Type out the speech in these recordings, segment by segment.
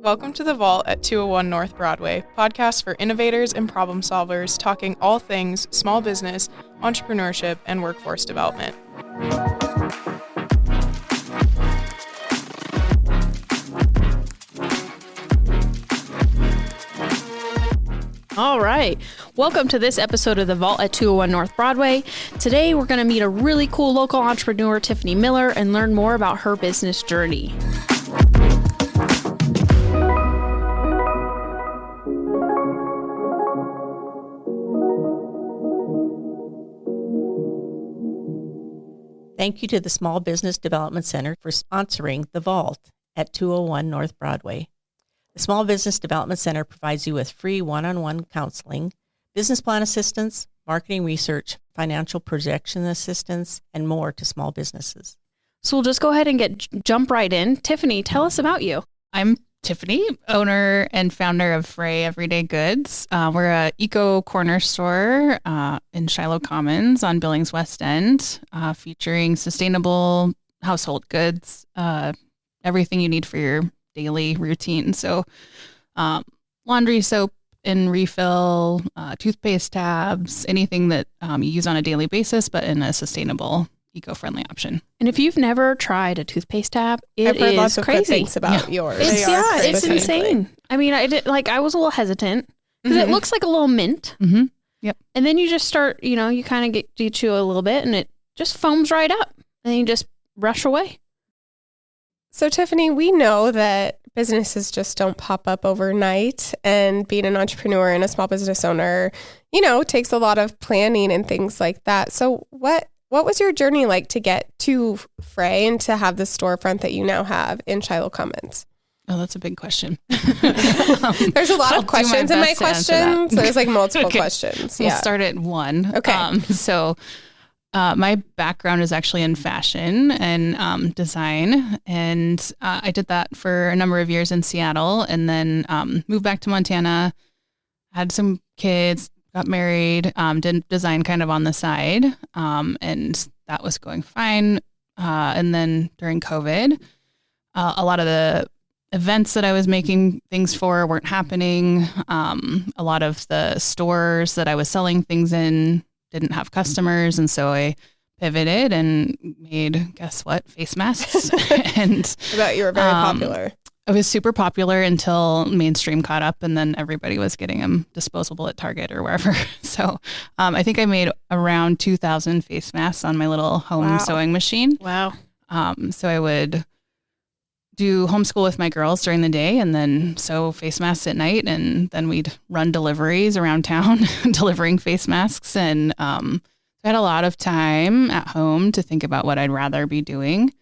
Welcome to The Vault at 201 North Broadway, podcast for innovators and problem solvers talking all things small business, entrepreneurship, and workforce development. All right. Welcome to this episode of The Vault at 201 North Broadway. Today, we're going to meet a really cool local entrepreneur, Tiffany Miller, and learn more about her business journey. Thank you to the Small Business Development Center for sponsoring The Vault at 201 North Broadway. The Small Business Development Center provides you with free one-on-one counseling, business plan assistance, marketing research, financial projection assistance, and more to small businesses. So we'll just go ahead and jump right in. Tiffany, tell us about you. I'm Tiffany, owner and founder of FRAE Everyday Goods. We're a eco corner store in Shiloh Commons on Billings West End, featuring sustainable household goods, everything you need for your daily routine. So laundry soap and refill, toothpaste tabs, anything that you use on a daily basis, but in a sustainable, eco-friendly option. And if you've never tried a toothpaste tab, it I've heard is lots of crazy. good things about yours. It's insane. I mean, I was a little hesitant because it looks like a little mint. Mm-hmm. Yep. And then you just start, you kind of get chew a little bit and it just foams right up and then you just brush away. So Tiffany, we know that businesses just don't pop up overnight, and being an entrepreneur and a small business owner, takes a lot of planning and things like that. So what was your journey like to get to FRAE and to have the storefront that you now have in Shiloh Commons? Oh, that's a big question. There's a lot of questions in my questions. There's like multiple Okay. questions. We'll start at one. Okay. My background is actually in fashion and design, and I did that for a number of years in Seattle, and then moved back to Montana, had some kids, got married, did design kind of on the side, and that was going fine. And then during COVID, a lot of the events that I was making things for weren't happening. A lot of the stores that I was selling things in didn't have customers. And so I pivoted and made, guess what, face masks. And I bet you were very popular. It was super popular until mainstream caught up, and then everybody was getting them disposable at Target or wherever. So I think I made around 2,000 face masks on my little home sewing machine. Wow. So I would do homeschool with my girls during the day and then sew face masks at night. And then we'd run deliveries around town delivering face masks. And I had a lot of time at home to think about what I'd rather be doing.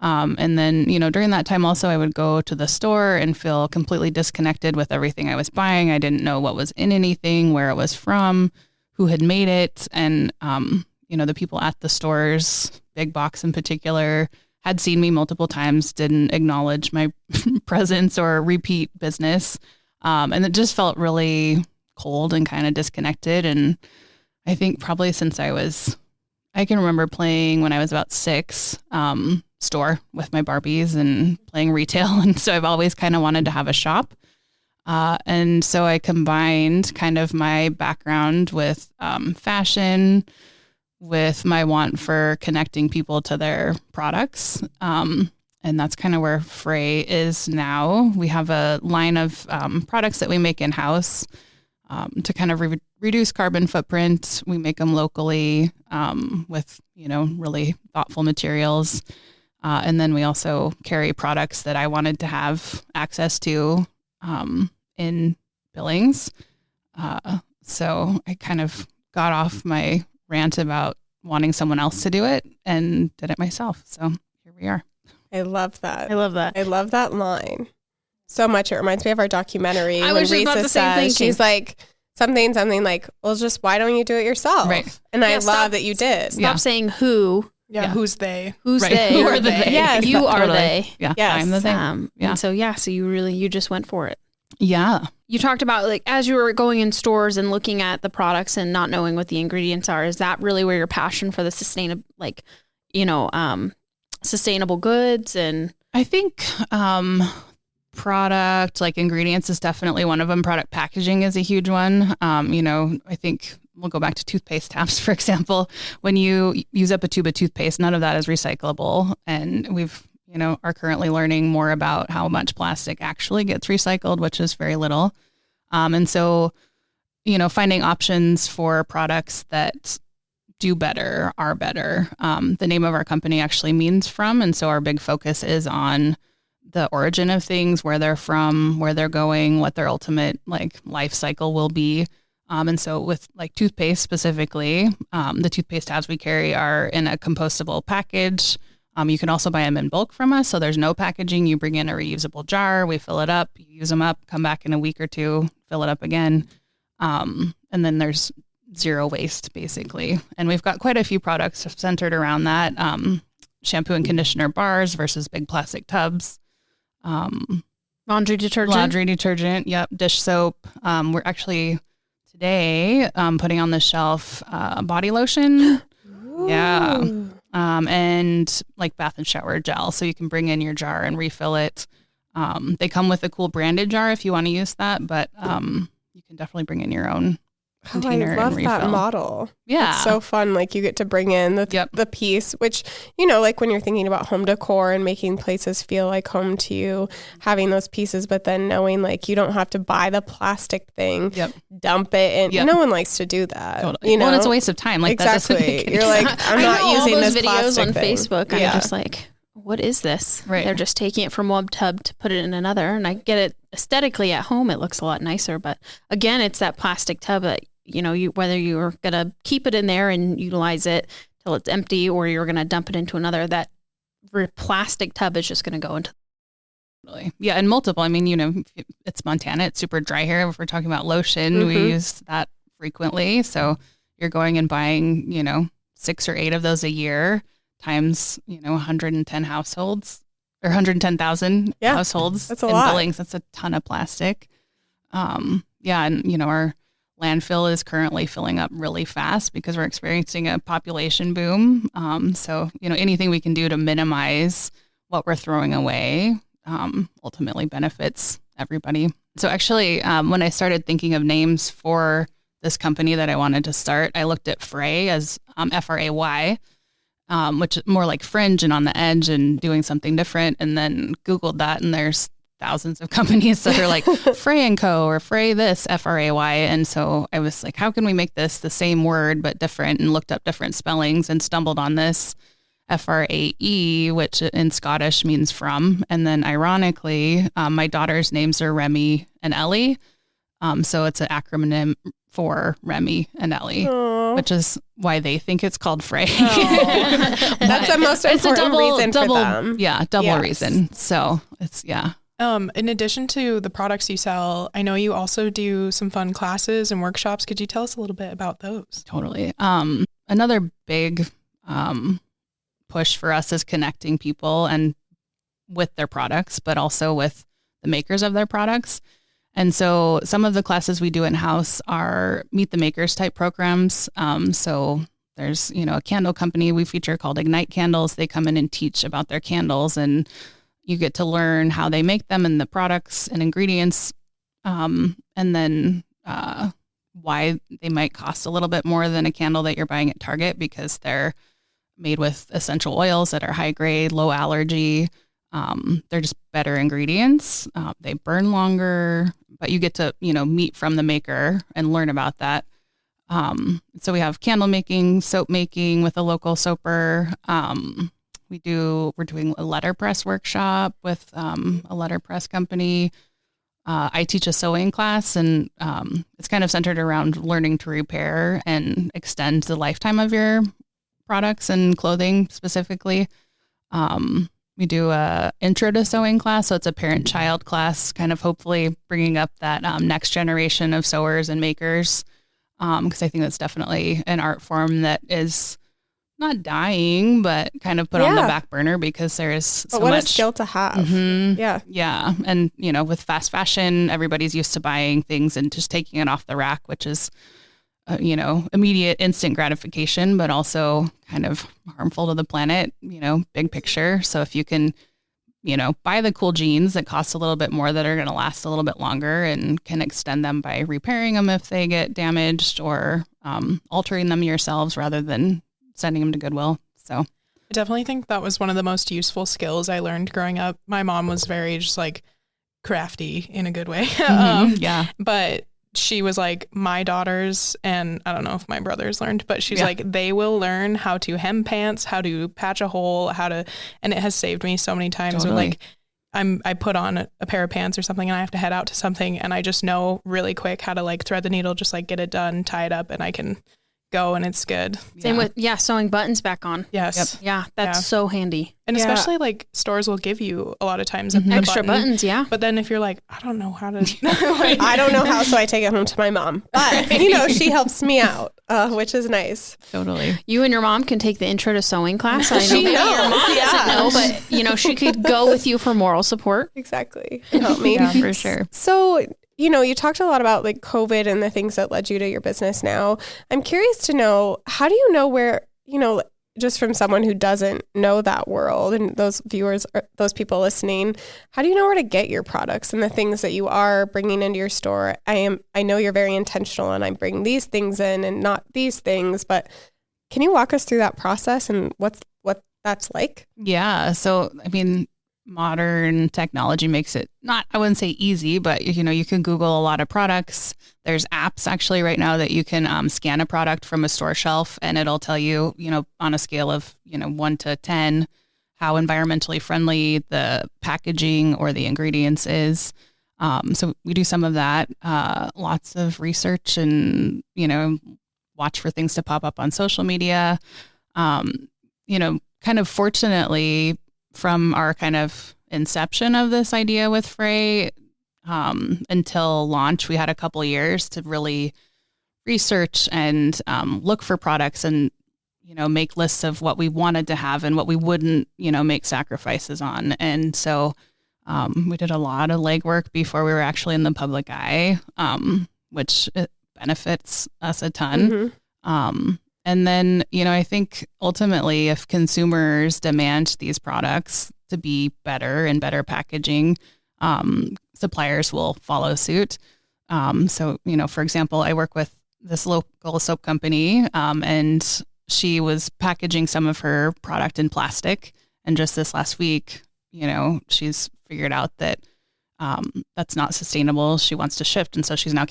And then, during that time also, I would go to the store and feel completely disconnected with everything I was buying. I didn't know what was in anything, where it was from, who had made it. And, the people at the stores, big box in particular, had seen me multiple times, didn't acknowledge my presence or repeat business. And it just felt really cold and kind of disconnected. And I think probably since I can remember playing when I was about 6, store with my Barbies and playing retail. And so I've always kind of wanted to have a shop. And so I combined kind of my background with fashion, with my want for connecting people to their products. And that's kind of where FRAE is now. We have a line of products that we make in-house to kind of reduce carbon footprint. We make them locally with, really thoughtful materials. And then we also carry products that I wanted to have access to in Billings. So I kind of got off my rant about wanting someone else to do it and did it myself. So here we are. I love that. I love that line so much. It reminds me of our documentary. I was just about the same thinking. She's like, something like, well, just why don't you do it yourself? Right. And I love that you did. Stop saying who. Yeah. Who's they? Who's right. they? Who are the they? Yes, you are totally. they. Yeah, yes. I'm the they. And so you just went for it. Yeah. You talked about like as you were going in stores and looking at the products and not knowing what the ingredients are. Is that really where your passion for the sustainable goods and? I think product, like ingredients is definitely one of them. Product packaging is a huge one. I think we'll go back to toothpaste tabs, for example. When you use up a tube of toothpaste, none of that is recyclable. And we've, are currently learning more about how much plastic actually gets recycled, which is very little. And so, finding options for products that do better, are better. The name of our company actually means from. And so our big focus is on the origin of things, where they're from, where they're going, what their ultimate life cycle will be. And so with toothpaste specifically, the toothpaste tabs we carry are in a compostable package. You can also buy them in bulk from us. So there's no packaging. You bring in a reusable jar, we fill it up, you use them up, come back in a week or two, fill it up again. And then there's zero waste basically. And we've got quite a few products centered around that. Shampoo and conditioner bars versus big plastic tubs. Laundry detergent. Yep. Dish soap. We're actually today putting on the shelf body lotion. Ooh. Yeah. And bath and shower gel. So you can bring in your jar and refill it. They come with a cool branded jar if you want to use that, but you can definitely bring in your own container I love and refill. that model. Yeah. It's so fun. You get to bring in the piece, which, when you're thinking about home decor and making places feel like home to you, having those pieces, but then knowing you don't have to buy the plastic thing, dump it. And no one likes to do that. Totally. Well, and it's a waste of time. Exactly. You're I'm not using this videos on thing. Facebook. I'm just what is this? Right. They're just taking it from one tub to put it in another. And I get it aesthetically at home. It looks a lot nicer. But again, it's that plastic tub that, whether you're going to keep it in there and utilize it till it's empty or you're going to dump it into another, that plastic tub is just going to go into. Yeah. And multiple. I mean, it's Montana. It's super dry here. If we're talking about lotion, we use that frequently. So you're going and buying, 6 or 8 of those a year times, 110 households or 110,000 households. That's a in lot. Billings. That's a ton of plastic. And, our landfill is currently filling up really fast because we're experiencing a population boom. So, anything we can do to minimize what we're throwing away ultimately benefits everybody. So actually, when I started thinking of names for this company that I wanted to start, I looked at FRAE as FRAY, which is more like fringe and on the edge and doing something different. And then Googled that, and there's thousands of companies that are like FRAE & Co. or FRAE this, FRAY. And so I was like, how can we make this the same word but different? And looked up different spellings and stumbled on this FRAE, which in Scottish means from. And then ironically, my daughter's names are Remy and Ellie. So it's an acronym for Remy and Ellie. Aww. Which is why they think it's called FRAE. That's the most important reason for them. Yeah, double reason. So it's, in addition to the products you sell, I know you also do some fun classes and workshops. Could you tell us a little bit about those? Totally. Another big push for us is connecting people and with their products, but also with the makers of their products. And so some of the classes we do in-house are meet the makers type programs. So there's, a candle company we feature called Ignite Candles. They come in and teach about their candles, and you get to learn how they make them and the products and ingredients. And then why they might cost a little bit more than a candle that you're buying at Target, because they're made with essential oils that are high grade, low allergy. They're just better ingredients. They burn longer, but you get to, meet from the maker and learn about that. So we have candle making, soap making with a local soaper. We're doing a letterpress workshop with a letterpress company. I teach a sewing class, and it's kind of centered around learning to repair and extend the lifetime of your products and clothing specifically. We do a intro to sewing class. So it's a parent-child class, kind of hopefully bringing up that next generation of sewers and makers. Because I think that's definitely an art form that is not dying, but kind of put on the back burner because there is so what much a skill to have. Mm-hmm. Yeah. Yeah. And, with fast fashion, everybody's used to buying things and just taking it off the rack, which is, immediate instant gratification, but also kind of harmful to the planet, big picture. So if you can buy the cool jeans that cost a little bit more that are going to last a little bit longer and can extend them by repairing them if they get damaged or altering them yourselves rather than sending them to Goodwill. So I definitely think that was one of the most useful skills I learned growing up. My mom was very just like crafty in a good way. Yeah. But she was like, my daughters, and I don't know if my brothers learned, but she's like, they will learn how to hem pants, how to patch a hole, and it has saved me so many times. Totally. When I put on a pair of pants or something and I have to head out to something and I just know really quick how to like thread the needle, just like get it done, tie it up, and I can go and it's good. Same with sewing buttons back on. Yes. Yep. Yeah, that's so handy. And especially like stores will give you a lot of times extra buttons. Yeah. But then if you're like, I don't know how to, I don't know how, so I take it home to my mom. But she helps me out, which is nice. Totally. You and your mom can take the intro to sewing class. I know She maybe your knows, mom doesn't know, but she could go with you for moral support. Exactly. Help me. Yeah, for sure. So, you talked a lot about like COVID and the things that led you to your business now. I'm curious to know, how do you know where, just from someone who doesn't know that world and those viewers or those people listening, how do you know where to get your products and the things that you are bringing into your store? I know you're very intentional and I'm bringing these things in and not these things, but can you walk us through that process and what that's like? Yeah. So, modern technology makes it I wouldn't say easy, but you can Google a lot of products. There's apps actually right now that you can scan a product from a store shelf and it'll tell you, on a scale of, 1 to 10, how environmentally friendly the packaging or the ingredients is. So we do some of that, lots of research and, watch for things to pop up on social media. Kind of fortunately, from our kind of inception of this idea with FRAE until launch, we had a couple years to really research and look for products and, make lists of what we wanted to have and what we wouldn't, make sacrifices on. And so we did a lot of legwork before we were actually in the public eye, which it benefits us a ton. Mm-hmm. And then, I think ultimately if consumers demand these products to be better and better packaging, suppliers will follow suit. So, for example, I work with this local soap company and she was packaging some of her product in plastic. And just this last week, she's figured out that that's not sustainable. She wants to shift. And so she's now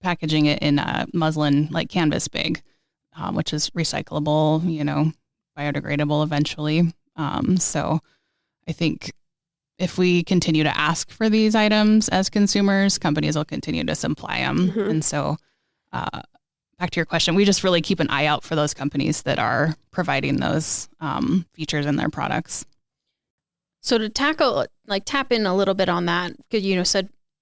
packaging it in a muslin like canvas bag. Which is recyclable, biodegradable eventually. So I think if we continue to ask for these items as consumers, companies will continue to supply them. Mm-hmm. And so back to your question, we just really keep an eye out for those companies that are providing those features in their products. So to tap in a little bit on that, because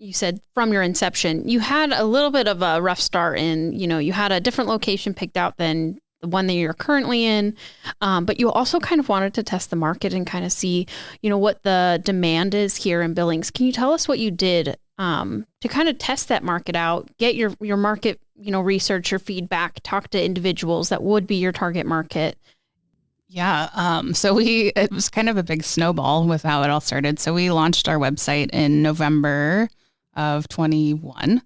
you said from your inception, you had a little bit of a rough start in, you had a different location picked out than the one that you're currently in. But you also kind of wanted to test the market and kind of see, what the demand is here in Billings. Can you tell us what you did to kind of test that market out, get your market, research, your feedback, talk to individuals that would be your target market? Yeah. So it was kind of a big snowball with how it all started. So we launched our website in November of 21.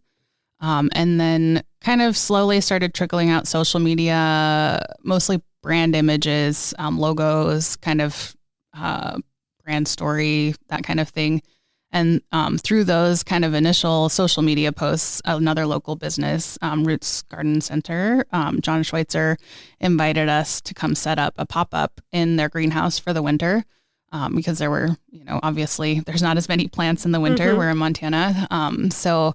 And then kind of slowly started trickling out social media, mostly brand images, logos, kind of brand story, that kind of thing. And through those kind of initial social media posts, another local business, Roots Garden Center, John Schweitzer invited us to come set up a pop-up in their greenhouse for the winter because there were, obviously there's not as many plants in the winter. Mm-hmm. We're in Montana. So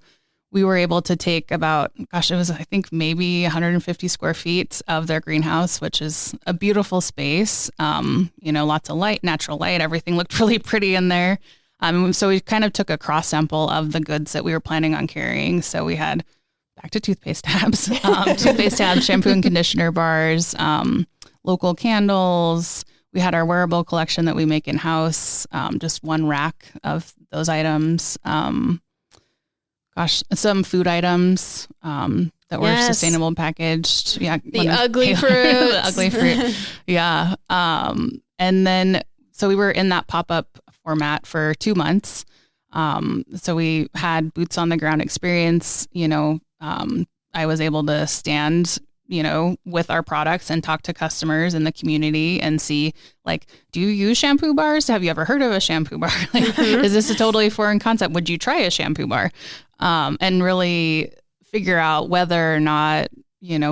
we were able to take about, it was, I think, maybe 150 square feet of their greenhouse, which is a beautiful space. Lots of light, natural light, everything looked really pretty in there. So we kind of took a cross sample of the goods that we were planning on carrying. So we had back to toothpaste tabs, shampoo and conditioner bars, local candles. We had our wearable collection that we make in house, just one rack of those items. Some food items that were sustainable packaged. Yeah, the ugly fruit. The ugly fruit. Yeah. And then, so we were in that pop-up format for 2 months. So we had boots on the ground experience. I was able to stand, with our products and talk to customers in the community and see, like, do you use shampoo bars? Have you ever heard of a shampoo bar? Is this a totally foreign concept? Would you try a shampoo bar? And really figure out whether or not,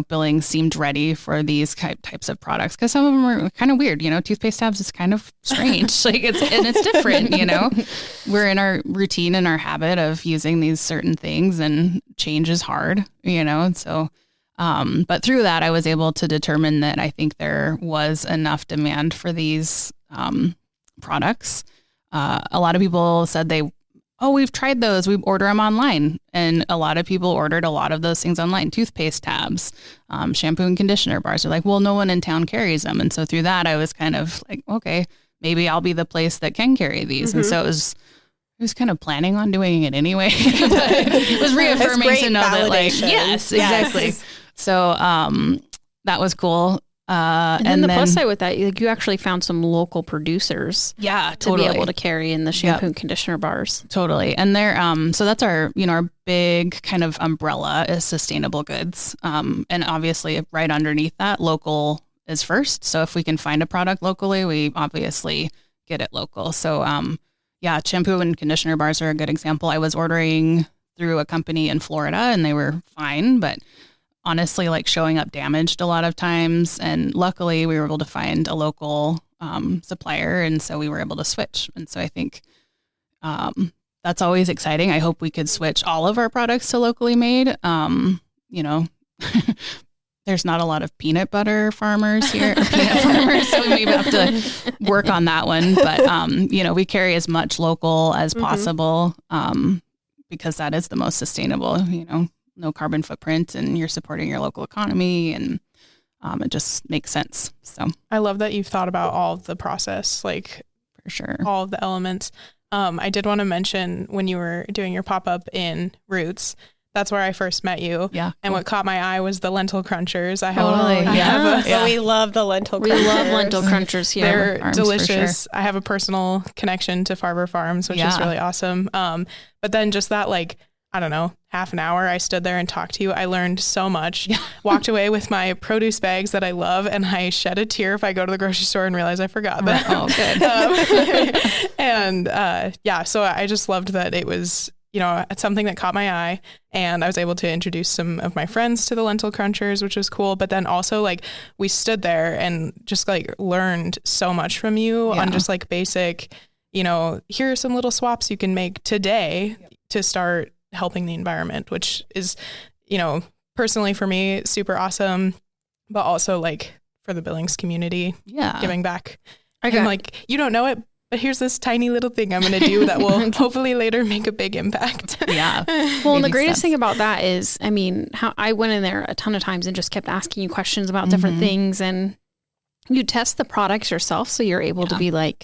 Billings seemed ready for these types of products, because some of them are kind of weird. Toothpaste tabs is kind of strange. It's different. We're in our routine and our habit of using these certain things, and change is hard. So. But through that, I was able to determine that I think there was enough demand for these products. A lot of people said we've tried those. We order them online. And a lot of people ordered a lot of those things online. Toothpaste tabs, shampoo and conditioner bars. They're like, well, no one in town carries them. And so through that, I was kind of like, okay, maybe I'll be the place that can carry these. And so I was kind of planning on doing it anyway. But it was reaffirming to know that, yes, exactly. So that was cool. And then the plus side with that, you actually found some local producers to be able to carry in the shampoo and conditioner bars. Totally. And they're, so that's our big kind of umbrella is sustainable goods. And obviously right underneath that, local is first. So if we can find a product locally, we obviously get it local. So, shampoo and conditioner bars are a good example. I was ordering through a company in Florida and they were fine, but honestly, showing up damaged a lot of times. And luckily we were able to find a local supplier. And so we were able to switch. And so I think that's always exciting. I hope we could switch all of our products to locally made. There's not a lot of peanut butter farmers here, so we maybe have to work on that one. But, we carry as much local as possible because that is the most sustainable, no carbon footprint, and you're supporting your local economy, and it just makes sense. So I love that you've thought about all of the process, for sure, all of the elements. I did want to mention when you were doing your pop-up in Roots, that's where I first met you. Yeah. And what caught my eye was the lentil crunchers. We love the lentil crunchers. We love lentil crunchers here. They're delicious. Sure. I have a personal connection to Farber Farms, which is really awesome. But then just that, I don't know, half an hour I stood there and talked to you. I learned so much, walked away with my produce bags that I love, and I shed a tear if I go to the grocery store and realize I forgot them. Oh, good. So I just loved that it was, it's something that caught my eye, and I was able to introduce some of my friends to the lentil crunchers, which was cool. But then also we stood there and just learned so much from you on just basic, here are some little swaps you can make today to start helping the environment, which is, personally for me, super awesome, but also for the Billings community, giving back. I'm you don't know it, but here's this tiny little thing I'm going to do that will hopefully later make a big impact. Well, and the greatest thing about that is, how I went in there a ton of times and just kept asking you questions about different things, and you test the products yourself. So you're able to be this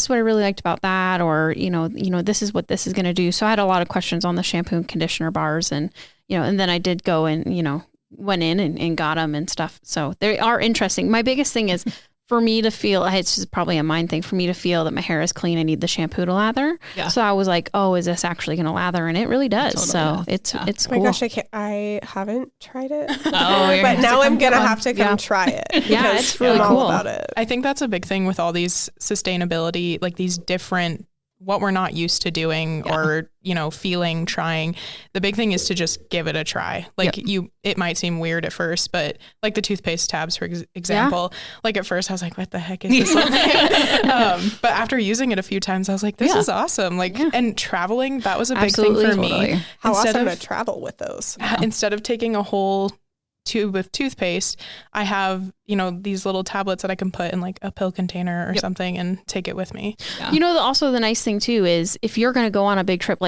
is what I really liked about that, or, this is what this is going to do. So I had a lot of questions on the shampoo and conditioner bars, and, and then I did go and, went in and got them and stuff. So they are interesting. My biggest thing is for me to feel, it's just probably a mind thing, for me to feel that my hair is clean, I need the shampoo to lather. Yeah. So I was like, oh, is this actually going to lather? And it really does. Totally does. It's cool. Oh my gosh, I haven't tried it. But now I'm going to have to come try it. Yeah, it's really cool. All about it. I think that's a big thing with all these sustainability, these different, what we're not used to doing or, feeling, trying. The big thing is to just give it a try. It might seem weird at first, but the toothpaste tabs, for example, at first I was like, what the heck is this? But after using it a few times, I was like, this is awesome. And traveling, that was a big thing for me. How awesome to travel with those. Instead of taking a whole tube of toothpaste, I have, these little tablets that I can put in a pill container or something and take it with me. Yeah. Also the nice thing too is if you're going to go on a big trip,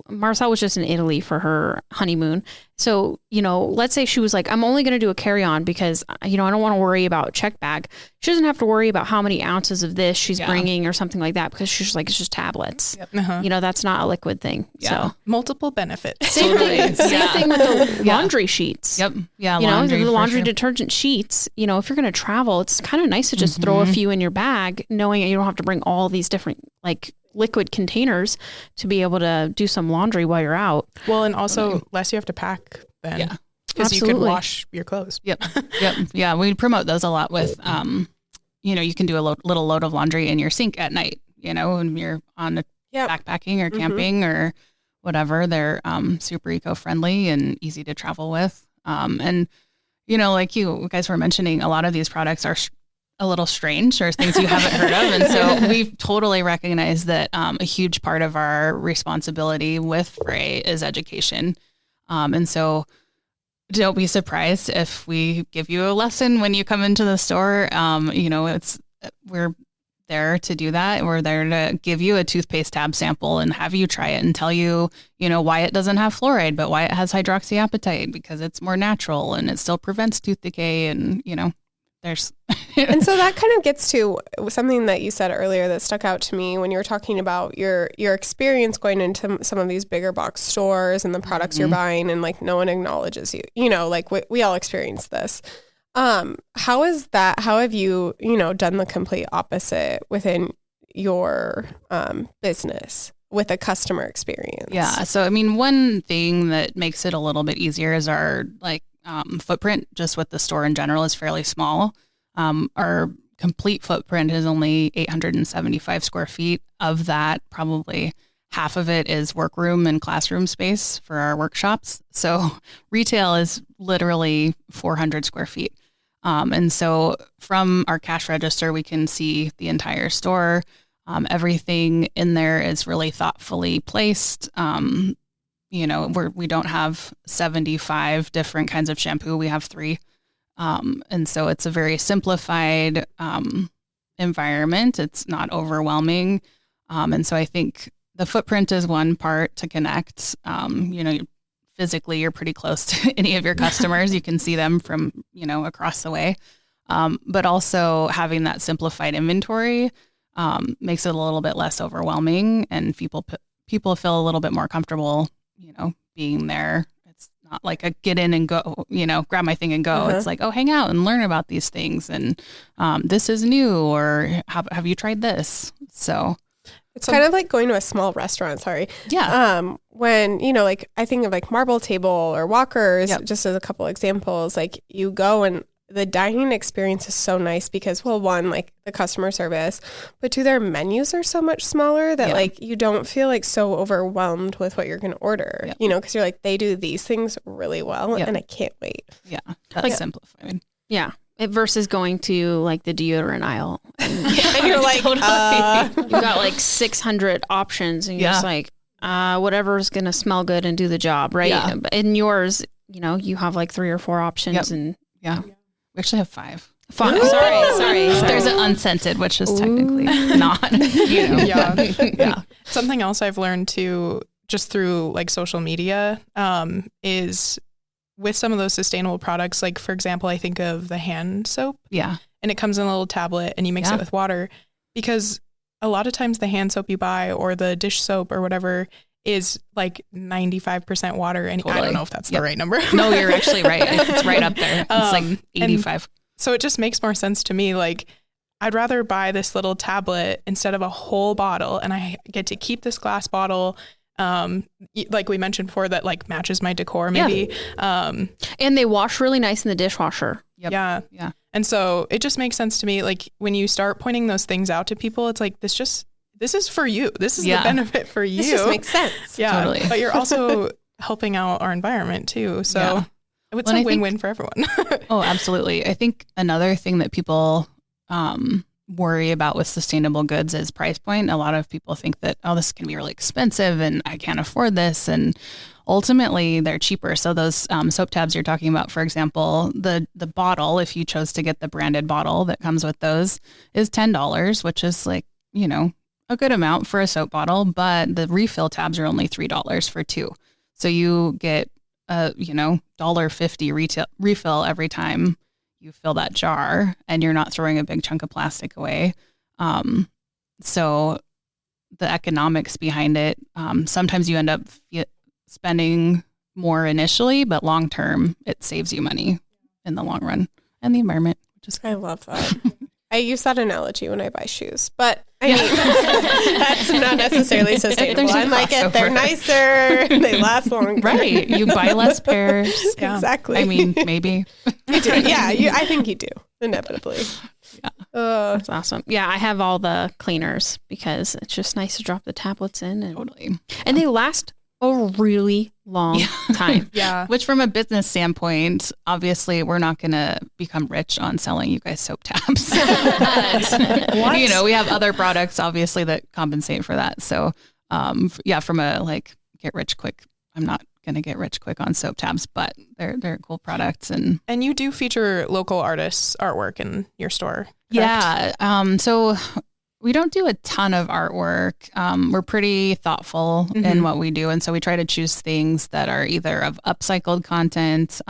Marcel was just in Italy for her honeymoon. So, let's say she was like, I'm only going to do a carry-on because, I don't want to worry about check bag. She doesn't have to worry about how many ounces of this she's bringing or something like that, because she's like, it's just tablets. Yep. Uh-huh. That's not a liquid thing. Yeah. So Multiple benefits. same thing with the laundry sheets. Yep. Yeah. The laundry sure. detergent sheets, if you're going to travel, it's kind of nice to just throw a few in your bag, knowing you don't have to bring all these different liquid containers to be able to do some laundry while you're out. Well, and also less you have to pack then. Yeah. Because you can wash your clothes. Yep. Yeah. We promote those a lot with, you can do a little load of laundry in your sink at night, when you're on a backpacking or camping or whatever. They're super eco-friendly and easy to travel with. And, like you guys were mentioning, a lot of these products are a little strange or things you haven't heard of. And so we've totally recognized that a huge part of our responsibility with FRAE is education. And so don't be surprised if we give you a lesson when you come into the store. We're there to do that. We're there to give you a toothpaste tab sample and have you try it and tell you, why it doesn't have fluoride, but why it has hydroxyapatite, because it's more natural and it still prevents tooth decay. And, there's. And so that kind of gets to something that you said earlier that stuck out to me when you were talking about your experience going into some of these bigger box stores and the products you're buying, and no one acknowledges you, we all experience this. How is that? How have you, done the complete opposite within your business with a customer experience? Yeah. So, one thing that makes it a little bit easier is our footprint just with the store in general is fairly small. Our complete footprint is only 875 square feet. Of that, probably half of it is workroom and classroom space for our workshops. So retail is literally 400 square feet. And so from our cash register, we can see the entire store. Everything in there is really thoughtfully placed. We don't have 75 different kinds of shampoo. We have 3. And so it's a very simplified environment. It's not overwhelming. And so I think the footprint is one part to connect. Physically, you're pretty close to any of your customers. You can see them from, across the way. But also having that simplified inventory makes it a little bit less overwhelming, and people feel a little bit more comfortable, being there. It's not like a get in and go, grab my thing and go. It's like, oh, hang out and learn about these things. And this is new, or have you tried this? So it's kind of like going to a small restaurant. Sorry. Yeah. When, I think of Marble Table or Walker's, just as a couple examples, you go and the dining experience is so nice because, well, one, the customer service, but 2, their menus are so much smaller that you don't feel so overwhelmed with what you're going to order, because you're they do these things really well and I can't wait. Yeah. That's simplified. Yeah. Versus going to the deodorant aisle. And you're you've got 600 options and you're just whatever's going to smell good and do the job. Right. Yeah. In yours, you have 3 or 4 options and we actually have 5. Sorry. There's an unscented, which is technically not. Yeah. Something else I've learned too, just through social media, is with some of those sustainable products. For example, I think of the hand soap. Yeah. And it comes in a little tablet, and you mix it with water, because a lot of times the hand soap you buy or the dish soap or whatever is 95% water. And I don't know if that's the right number. No, you're actually right. It's right up there. It's 85. So it just makes more sense to me. I'd rather buy this little tablet instead of a whole bottle, and I get to keep this glass bottle, like we mentioned before, that matches my decor maybe. And they wash really nice in the dishwasher. Yep. Yeah. And so it just makes sense to me. When you start pointing those things out to people, it's this is for you. This is the benefit for you. This just makes sense. Yeah. Totally. But you're also helping out our environment too. So it's a win-win for everyone. Oh, absolutely. I think another thing that people worry about with sustainable goods is price point. A lot of people think that, this can be really expensive and I can't afford this. And ultimately they're cheaper. So those soap tabs you're talking about, for example, the bottle, if you chose to get the branded bottle that comes with those, is $10, which is a good amount for a soap bottle, but the refill tabs are only $3 for 2. So you get a, $1.50 refill every time you fill that jar, and you're not throwing a big chunk of plastic away. So the economics behind it, sometimes you end up spending more initially, but long term, it saves you money in the long run, and the environment. I love that. I use that analogy when I buy shoes, but I mean, that's not necessarily sustainable. I'm like, they're nicer, they last longer. Right. You buy less pairs. Yeah. Exactly. I mean, maybe. You do. Yeah. I think you do, inevitably. Yeah. That's awesome. Yeah, I have all the cleaners because it's just nice to drop the tablets in. And, Totally. And they last a really long time. Yeah. Which from a business standpoint, obviously we're not going to become rich on selling you guys soap tabs. What? We have other products obviously that compensate for that. So from a get rich quick, I'm not going to get rich quick on soap tabs, but they're cool products. And you do feature local artists' artwork in your store, correct? Yeah. So we don't do a ton of artwork. We're pretty thoughtful in what we do. And so we try to choose things that are either of upcycled content,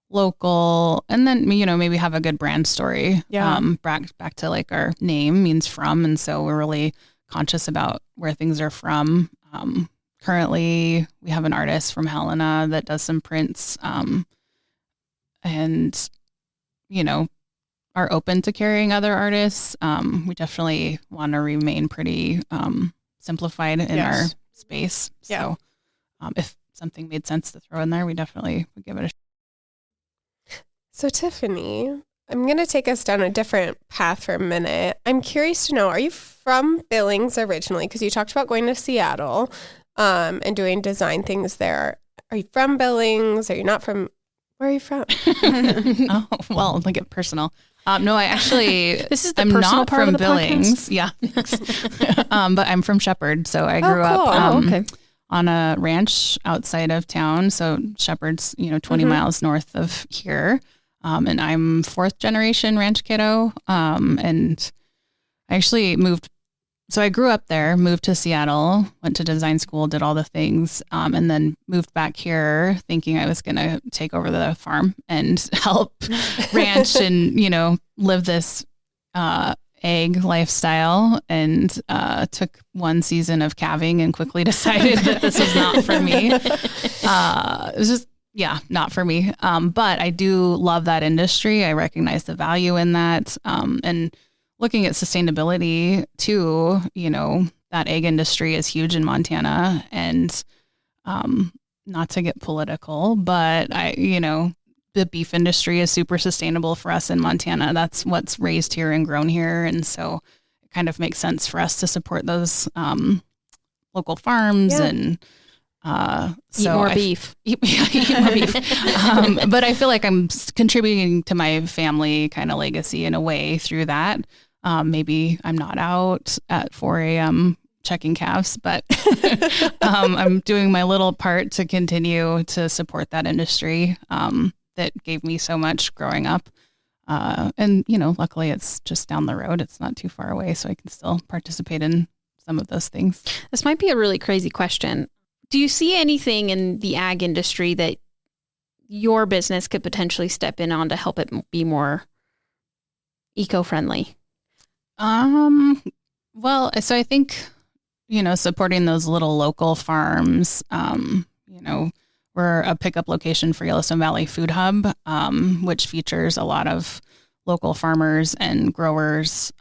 local, and then, maybe have a good brand story. Yeah. Back to our name means from. And so we're really conscious about where things are from. Currently, we have an artist from Helena that does some prints and, are open to carrying other artists. We definitely want to remain pretty simplified in our space. Yeah. So if something made sense to throw in there, we definitely would give it a shot. So Tiffany, I'm going to take us down a different path for a minute. I'm curious to know, are you from Billings originally? Because you talked about going to Seattle and doing design things there. Are you from Billings? Are you not from? Where are you from? Oh, well, to get personal. No, I actually, this is the I'm personal not part from of the Billings. podcast? Yeah. But I'm from Shepherd. So I grew up on a ranch outside of town. So Shepherd's, 20 miles north of here. And I'm 4th generation ranch kiddo. And I actually moved. So I grew up there, moved to Seattle, went to design school, did all the things, and then moved back here thinking I was going to take over the farm and help ranch and, live this egg lifestyle, and took one season of calving and quickly decided that this was not for me. It was just, not for me. But I do love that industry. I recognize the value in that. And looking at sustainability too, that egg industry is huge in Montana, and not to get political, but the beef industry is super sustainable for us in Montana. That's what's raised here and grown here. And so it kind of makes sense for us to support those local farms and eat more beef. Eat more beef. But I feel like I'm contributing to my family kind of legacy in a way through that. Maybe I'm not out at 4 a.m. checking calves, but I'm doing my little part to continue to support that industry that gave me so much growing up. And, luckily it's just down the road. It's not too far away, so I can still participate in some of those things. This might be a really crazy question. Do you see anything in the ag industry that your business could potentially step in on to help it be more eco-friendly? Well, so I think, supporting those little local farms, we're a pickup location for Yellowstone Valley Food Hub, which features a lot of local farmers and growers.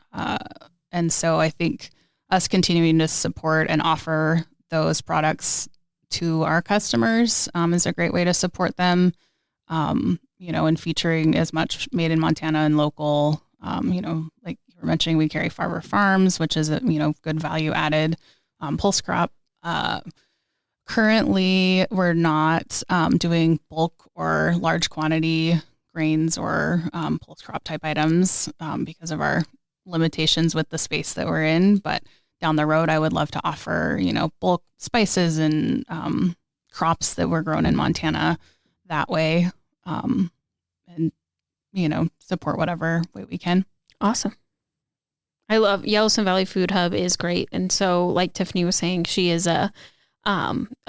And so I think us continuing to support and offer those products to our customers is a great way to support them, and featuring as much made in Montana and local, like you were mentioning, we carry Farber Farms, which is a, good value added pulse crop. Currently, we're not doing bulk or large quantity grains or pulse crop type items because of our limitations with the space that we're in. But down the road, I would love to offer, bulk spices and crops that were grown in Montana that way, and, support whatever way we can. Awesome. I love Yellowstone Valley Food Hub is great. And so like Tiffany was saying, she is a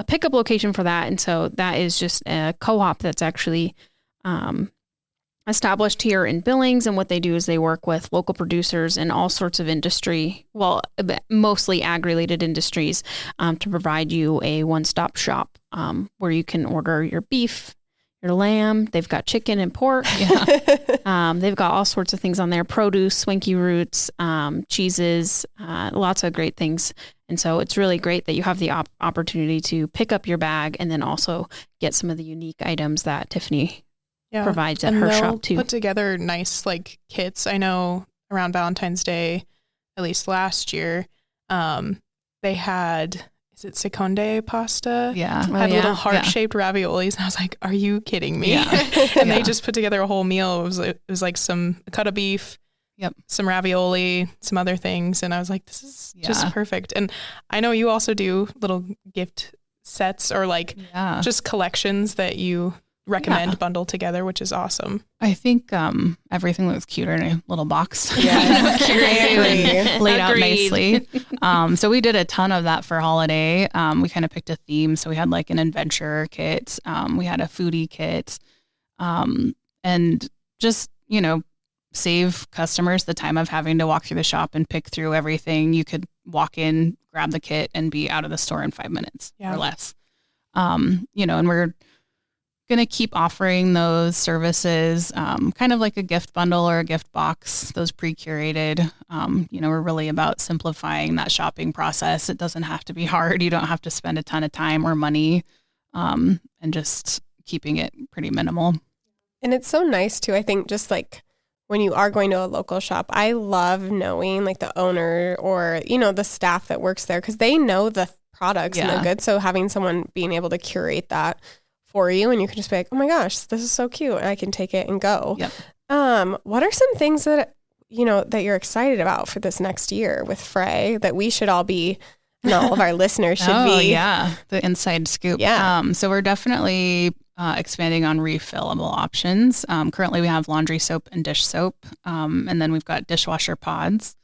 pickup location for that. And so that is just a co-op that's actually established here in Billings. And what they do is they work with local producers in all sorts of industry, well, mostly ag-related industries, to provide you a one-stop shop where you can order your beef, your lamb. They've got chicken and pork. Yeah. They've got all sorts of things on there, produce, swanky roots, cheeses, lots of great things. And so it's really great that you have the opportunity to pick up your bag and then also get some of the unique items that Tiffany provides at her shop too. Put together nice like kits. I know around Valentine's Day, at least last year, they had, is it seconde pasta? Yeah. Had little heart-shaped raviolis. And I was like, are you kidding me? Yeah. And they just put together a whole meal. It was like a cut of beef, some ravioli, some other things. And I was like, this is just perfect. And I know you also do little gift sets or like just collections that you recommend bundle together, which is awesome. I think everything looks cuter in a little box. Yes. Curated, laid out nicely. So we did a ton of that for holiday. We kind of picked a theme. So we had like an adventure kit. We had a foodie kit. And just, save customers the time of having to walk through the shop and pick through everything. You could walk in, grab the kit, and be out of the store in 5 minutes or less. And we're going to keep offering those services, kind of like a gift bundle or a gift box, those pre-curated. We're really about simplifying that shopping process. It doesn't have to be hard. You don't have to spend a ton of time or money, and just keeping it pretty minimal. And it's so nice too, I think, just like when you are going to a local shop, I love knowing like the owner or, the staff that works there, because they know the products and the goods. So having someone being able to curate that for you, and you can just be like, oh my gosh, this is so cute, and I can take it and go. Yep. What are some things that that you're excited about for this next year with FRAE that we should all be, and all of our listeners should be? The inside scoop. Yeah. So we're definitely expanding on refillable options. Currently we have laundry soap and dish soap, and then we've got dishwasher pods.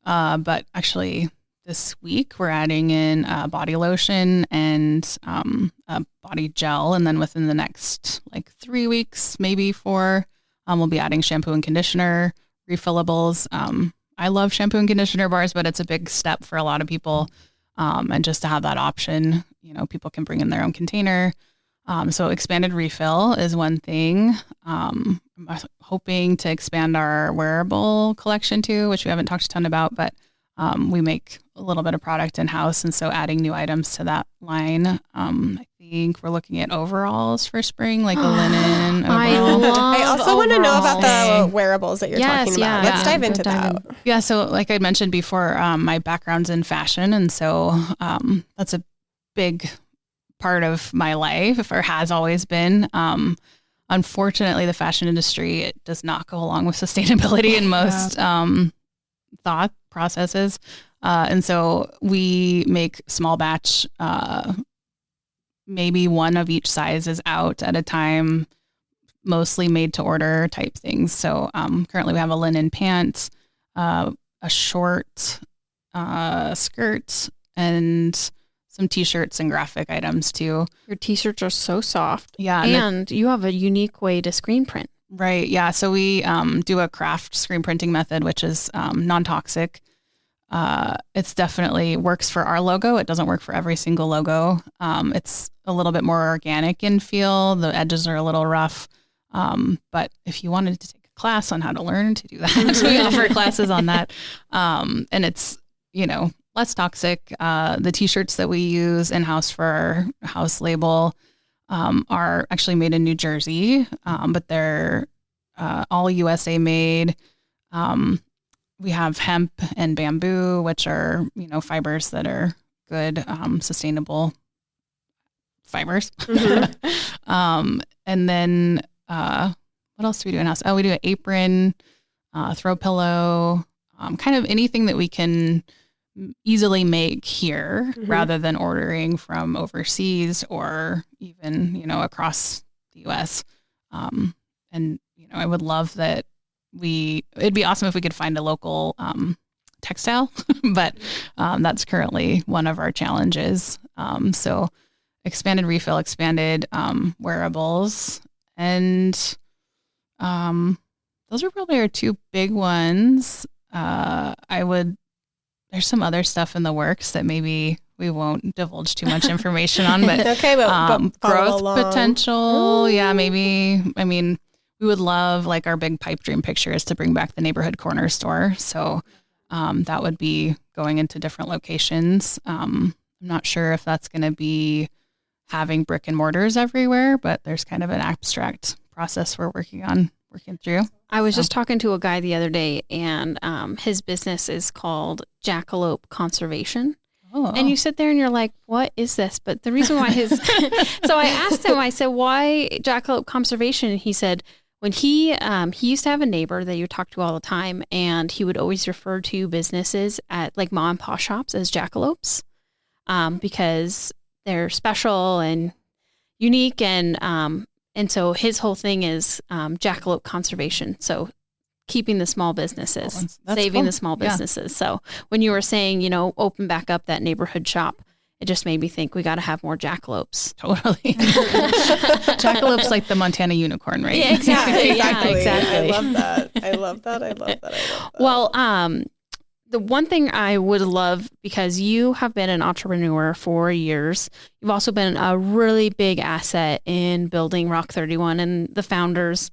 But actually this week we're adding in body lotion and a body gel. And then within the next 3 weeks, maybe 4, we'll be adding shampoo and conditioner refillables. I love shampoo and conditioner bars, but it's a big step for a lot of people. And just to have that option, people can bring in their own container. So expanded refill is one thing. I'm hoping to expand our wearable collection too, which we haven't talked a ton about, but we make a little bit of product in-house. And so adding new items to that line. I think we're looking at overalls for spring, like a linen overall. I also want to know about the wearables that you're talking about. Let's dive into that. Yeah. So like I mentioned before, my background's in fashion. And so that's a big part of my life, or has always been. Unfortunately, the fashion industry, it does not go along with sustainability in most thought processes. And so we make small batch, maybe one of each size is out at a time, mostly made to order type things. So currently we have a linen pant, a short skirt, and some t-shirts and graphic items too. Your t-shirts are so soft. Yeah. And you have a unique way to screen print. Right. Yeah. So we do a craft screen printing method, which is non-toxic. It's definitely works for our logo. It doesn't work for every single logo. It's a little bit more organic in feel. The edges are a little rough. But if you wanted to take a class on how to learn to do that, we offer classes on that. And it's, less toxic. The t-shirts that we use in-house for our house label are actually made in New Jersey, but they're all USA made. We have hemp and bamboo, which are, fibers that are good, sustainable fibers. Mm-hmm. And then what else do we do in-house? Oh, we do an apron, throw pillow, kind of anything that we can easily make here, mm-hmm. rather than ordering from overseas or even, across the US. And, I would love that it'd be awesome if we could find a local textile, but that's currently one of our challenges. So expanded refill, expanded wearables, and those are probably our two big ones. There's some other stuff in the works that maybe we won't divulge too much information on, but okay, but growth along. potential. Ooh. Yeah, maybe. I mean, we would love, like, our big pipe dream picture is to bring back the neighborhood corner store. So that would be going into different locations. I'm not sure if that's going to be having brick and mortars everywhere, but there's kind of an abstract process we're working through. I was just talking to a guy the other day, and his business is called Jackalope Conservation. Oh. And you sit there and you're like, what is this? But the reason why so I asked him, I said, why Jackalope Conservation? And he said, when he used to have a neighbor that you talk to all the time, and he would always refer to businesses at like mom and pop shops as jackalopes, because they're special and unique, and so his whole thing is jackalope conservation. So keeping the small businesses, saving the small businesses. So when you were saying, open back up that neighborhood shop, it just made me think we got to have more jackalopes. Totally. Jackalopes like the Montana unicorn, right? Yeah, exactly. Yeah, exactly. I love that. Well, the one thing I would love, because you have been an entrepreneur for years, you've also been a really big asset in building Rock 31 and the founders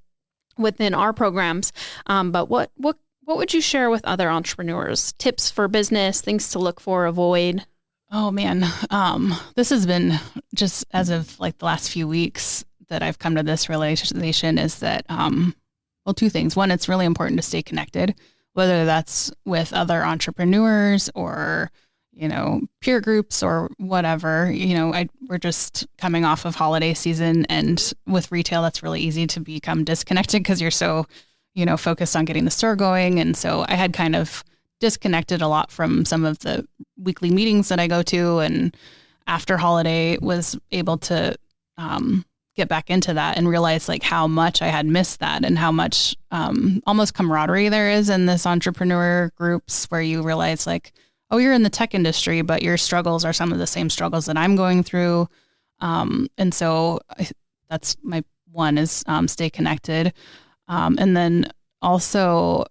within our programs. But what would you share with other entrepreneurs? Tips for business, things to look for, avoid? Oh man. This has been just as of like the last few weeks that I've come to this realization is that, two things. One, it's really important to stay connected, whether that's with other entrepreneurs or, peer groups or whatever. We're just coming off of holiday season, and with retail, that's really easy to become disconnected because you're so, focused on getting the store going. And so I had kind of disconnected a lot from some of the weekly meetings that I go to, and after holiday was able to get back into that and realize like how much I had missed that, and how much almost camaraderie there is in this entrepreneur groups where you realize like, oh, you're in the tech industry, but your struggles are some of the same struggles that I'm going through. And so that's my one is stay connected. And then also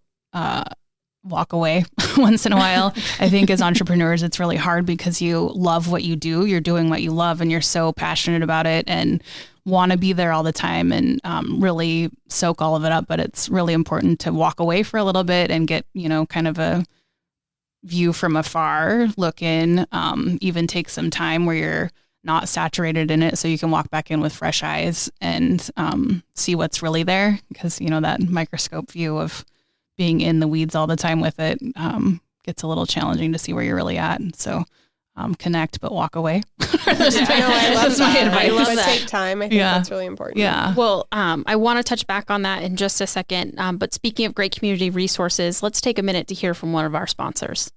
walk away once in a while. I think as entrepreneurs, it's really hard because you love what you do. You're doing what you love and you're so passionate about it and want to be there all the time and really soak all of it up. But it's really important to walk away for a little bit and get, kind of a view from afar, look in, even take some time where you're not saturated in it so you can walk back in with fresh eyes and see what's really there. Because, that microscope view of being in the weeds all the time with it gets a little challenging to see where you're really at. So connect, but walk away. That's my advice. I love that. Take time. I think that's really important. Yeah. Well, I want to touch back on that in just a second. But speaking of great community resources, let's take a minute to hear from one of our sponsors.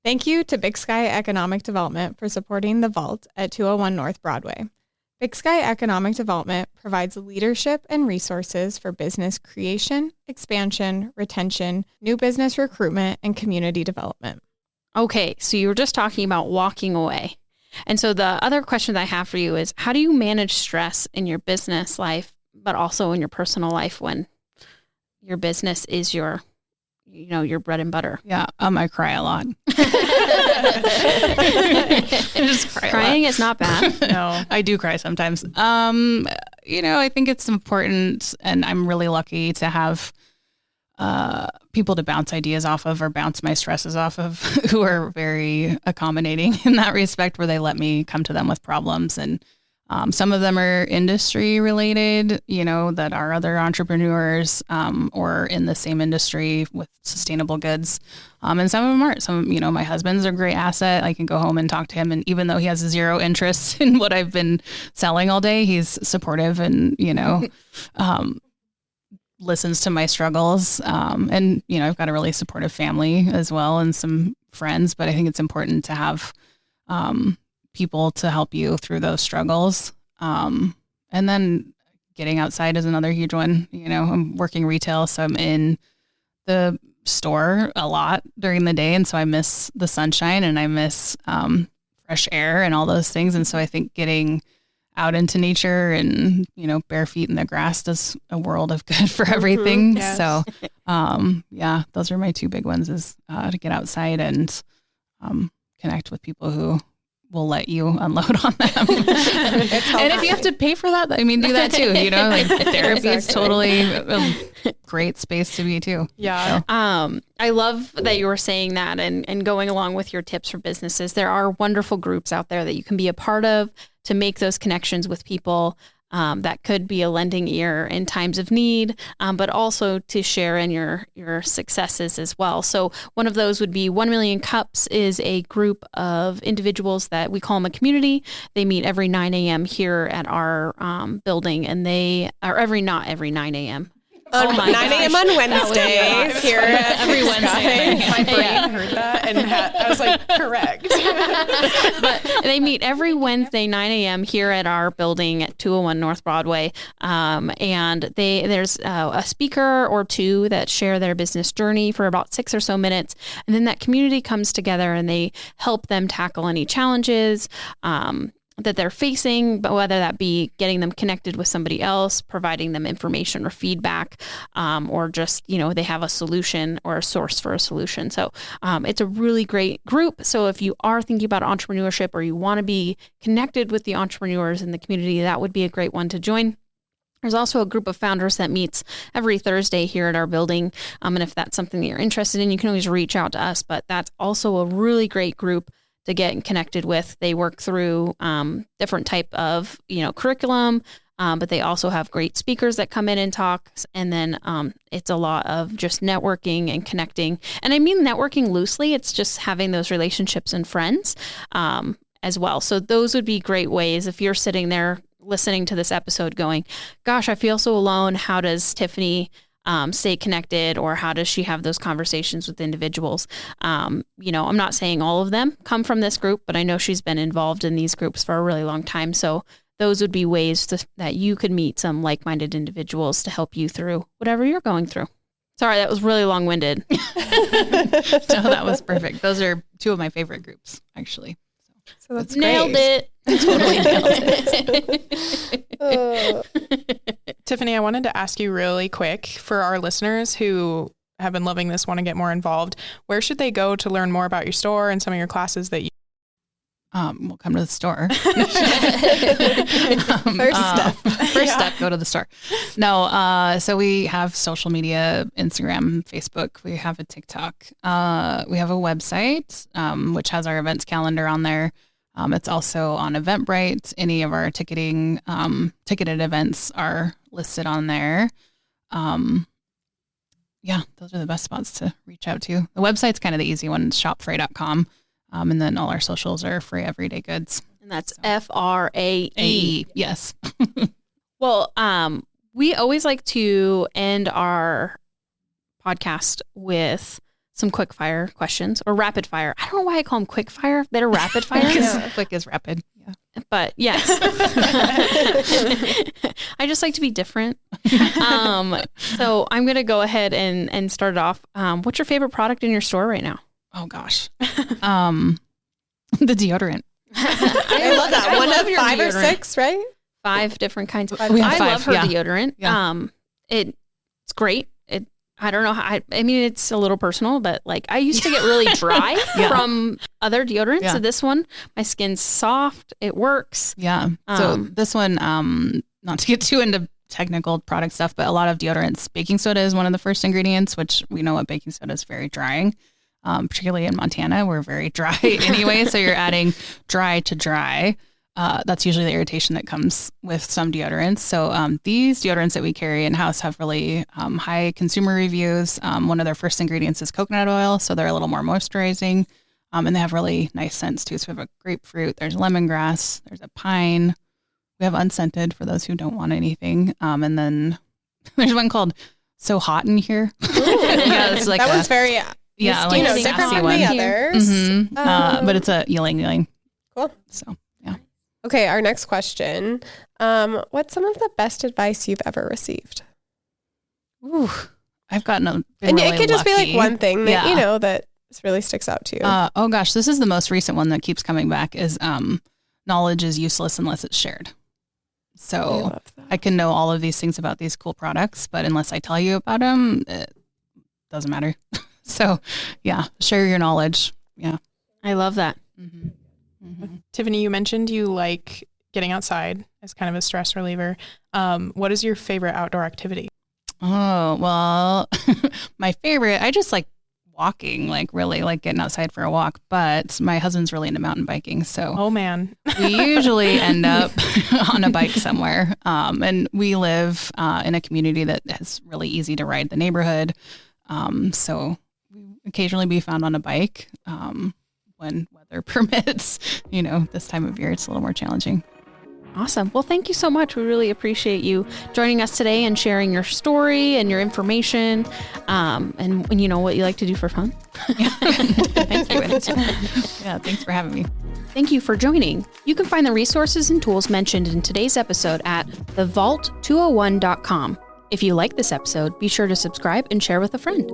Thank you to Big Sky Economic Development for supporting The Vault at 201 North Broadway. Big Sky Economic Development provides leadership and resources for business creation, expansion, retention, new business recruitment, and community development. Okay, so you were just talking about walking away. And so the other question that I have for you is, how do you manage stress in your business life, but also in your personal life when your business is your bread and butter? Yeah, I cry a lot. Crying is not bad. No, I do cry sometimes. I think it's important, and I'm really lucky to have people to bounce ideas off of or bounce my stresses off of who are very accommodating in that respect, where they let me come to them with problems. And some of them are industry related, that are other entrepreneurs or in the same industry with sustainable goods. And some of them aren't. Some, my husband's a great asset. I can go home and talk to him. And even though he has zero interest in what I've been selling all day, he's supportive and, listens to my struggles. And, I've got a really supportive family as well and some friends, but I think it's important to have people to help you through those struggles. And then getting outside is another huge one. I'm working retail, so I'm in the store a lot during the day. And so I miss the sunshine and I miss fresh air and all those things. And so I think getting out into nature and, bare feet in the grass does a world of good for everything. Yes. So, those are my two big ones is to get outside and connect with people who will let you unload on them. And if you have to pay for that, do that too. Like therapy is totally a great space to be too. Yeah. So. I love that you were saying that and going along with your tips for businesses. There are wonderful groups out there that you can be a part of to make those connections with people. That could be a lending ear in times of need, but also to share in your successes as well. So one of those would be 1 Million Cups is a group of individuals that we call them a community. They meet every 9 a.m. here at our building, and they are not every 9 a.m. 9 a.m. on Wednesdays here every Wednesday. My brain heard that and I was like, correct. But they meet every Wednesday, 9 a.m. here at our building at 201 North Broadway. And there's a speaker or two that share their business journey for about 6 or so minutes. And then that community comes together and they help them tackle any challenges, that they're facing, but whether that be getting them connected with somebody else, providing them information or feedback, or just, they have a solution or a source for a solution. So it's a really great group. So if you are thinking about entrepreneurship or you want to be connected with the entrepreneurs in the community, that would be a great one to join. There's also a group of founders that meets every Thursday here at our building. And if that's something that you're interested in, you can always reach out to us, but that's also a really great group to get connected with. They work through different type of, curriculum, but they also have great speakers that come in and talk. And then it's a lot of just networking and connecting. And I mean networking loosely. It's just having those relationships and friends as well. So those would be great ways if you're sitting there listening to this episode going, gosh, I feel so alone. How does Tiffany stay connected, or how does she have those conversations with individuals? I'm not saying all of them come from this group, but I know she's been involved in these groups for a really long time. So those would be ways that you could meet some like-minded individuals to help you through whatever you're going through. Sorry, that was really long-winded. No, that was perfect. Those are two of my favorite groups, actually. So that's nailed great. it. Totally nailed it. Tiffany, I wanted to ask you really quick, for our listeners who have been loving this, want to get more involved, where should they go to learn more about your store and some of your classes that you We'll come to the store. First step, go to the store. No, so we have social media, Instagram, Facebook. We have a TikTok. We have a website, which has our events calendar on there. It's also on Eventbrite. Any of our ticketed events are listed on there. Those are the best spots to reach out to. The website's kind of the easy one, shopfrae.com. And then all our socials are FRAE Everyday Goods. And that's FRAE. Yes. Well, we always like to end our podcast with some quick fire questions, or rapid fire. I don't know why I call them quick fire. They're rapid fire. Because quick is rapid. Yeah. But yes. I just like to be different. So I'm going to go ahead and start it off. What's your favorite product in your store right now? Oh gosh. The deodorant. I love that. One of 5 or 6, right? 5 different kinds. We have I 5, love her yeah. deodorant. Yeah. It's great. I don't know how, I mean, it's a little personal, but like I used to get really dry from other deodorants. Yeah. So this one, my skin's soft. It works. Yeah. So this one, not to get too into technical product stuff, but a lot of deodorants, baking soda is one of the first ingredients, which we know what baking soda is very drying. Particularly in Montana, we're very dry anyway. So you're adding dry to dry. That's usually the irritation that comes with some deodorants. So these deodorants that we carry in-house have really high consumer reviews. One of their first ingredients is coconut oil, so they're a little more moisturizing. And they have really nice scents too. So we have a grapefruit, there's lemongrass, there's a pine. We have unscented for those who don't want anything. And then there's one called So Hot in Here. It's like that one's very... Yeah, like a different sassy from one. the others. Mm-hmm. But it's a ylang. Cool. So, yeah. Okay, our next question. What's some of the best advice you've ever received? Ooh, I've gotten been And really it could just be like lucky. one thing that, Yeah. you know, that really sticks out to you. Oh gosh, this is the most recent one that keeps coming back is knowledge is useless unless it's shared. I So love that. I can know all of these things about these cool products, but unless I tell you about them, it doesn't matter. So yeah, share your knowledge. Yeah. I love that. Mm-hmm. Mm-hmm. Tiffany, you mentioned you like getting outside as kind of a stress reliever. What is your favorite outdoor activity? Oh, well, my favorite, I just like walking, like really like getting outside for a walk, but my husband's really into mountain biking. So Oh man. we usually end up on a bike somewhere. And we live in a community that is really easy to ride the neighborhood. So we occasionally be found on a bike when weather permits. You know, this time of year, it's a little more challenging. Awesome. Well, thank you so much. We really appreciate you joining us today and sharing your story and your information, and you know what you like to do for fun. Thank you. Yeah, thanks for having me. Thank you for joining. You can find the resources and tools mentioned in today's episode at thevault201.com. If you like this episode, be sure to subscribe and share with a friend.